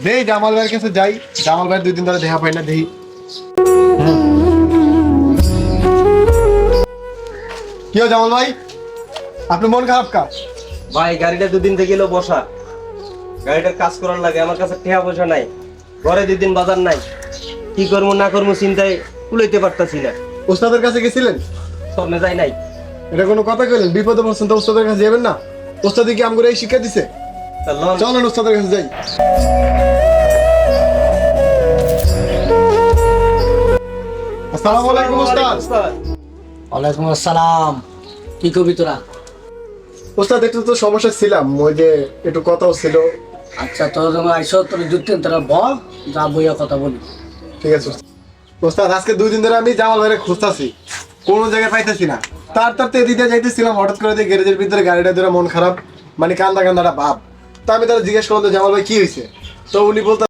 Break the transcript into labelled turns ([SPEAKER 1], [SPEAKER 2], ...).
[SPEAKER 1] দেই জামাল ভাইয়ের কাছে যাই। জামাল ভাই 2 দিন ধরে দেখা পাই না, দেখি। কি হলো জামাল ভাই, আপনি মন খারাপ কা?
[SPEAKER 2] ভাই গাড়িটা 2 দিন থেকে এলো বসা, গাড়িটার কাজ করার লাগে, আমার কাছে টাকা পয়সা নাই, ঘরে 2 দিন বাজার নাই, কি করবো না করবো চিন্তায় কুলাইতে পারতাছি না।
[SPEAKER 1] ওস্তাদের কাছে গেছিলেন?
[SPEAKER 2] স্বর্ণে যাই নাই।
[SPEAKER 1] এটা কোনো কথা কইলেন? বিপদে পড়ছেন তো ওস্তাদের কাছে যাবেন না? ওস্তাদি কি আমগরে এই শিক্ষা দিছে?
[SPEAKER 2] তা লন।
[SPEAKER 1] চলেন ওস্তাদের কাছে যাই। আসসালামু আলাইকুম ওস্তাদ।
[SPEAKER 3] ওয়ালাইকুম আসসালাম। কি কবি তোরা?
[SPEAKER 1] ওস্তাদ একটু তো সমস্যা ছিলাম, ওই যে একটু কথাও ছিল।
[SPEAKER 3] আচ্ছা তোরা যখন আইসো তোর যুক্তি তোরা বল, যা বইয়া কথা বলি।
[SPEAKER 1] ঠিক আছে ওস্তাদ। ওস্তাদ আজকে 2 দিন ধরে আমি জামাল ভাইরে খুঁজতাছি, কোনো জায়গায় পাইতেছি না। তার এদিকে যাইতেছিলাম, হঠাৎ করে দেখি গ্যারেজের ভিতরে গাড়িটা ধরে মন খারাপ, মানে কান্দা কান্দাটা ভাব। তা আমি তারা জিজ্ঞেস করলাম যে জামাল ভাই কি হয়েছে, তো উনি বলতে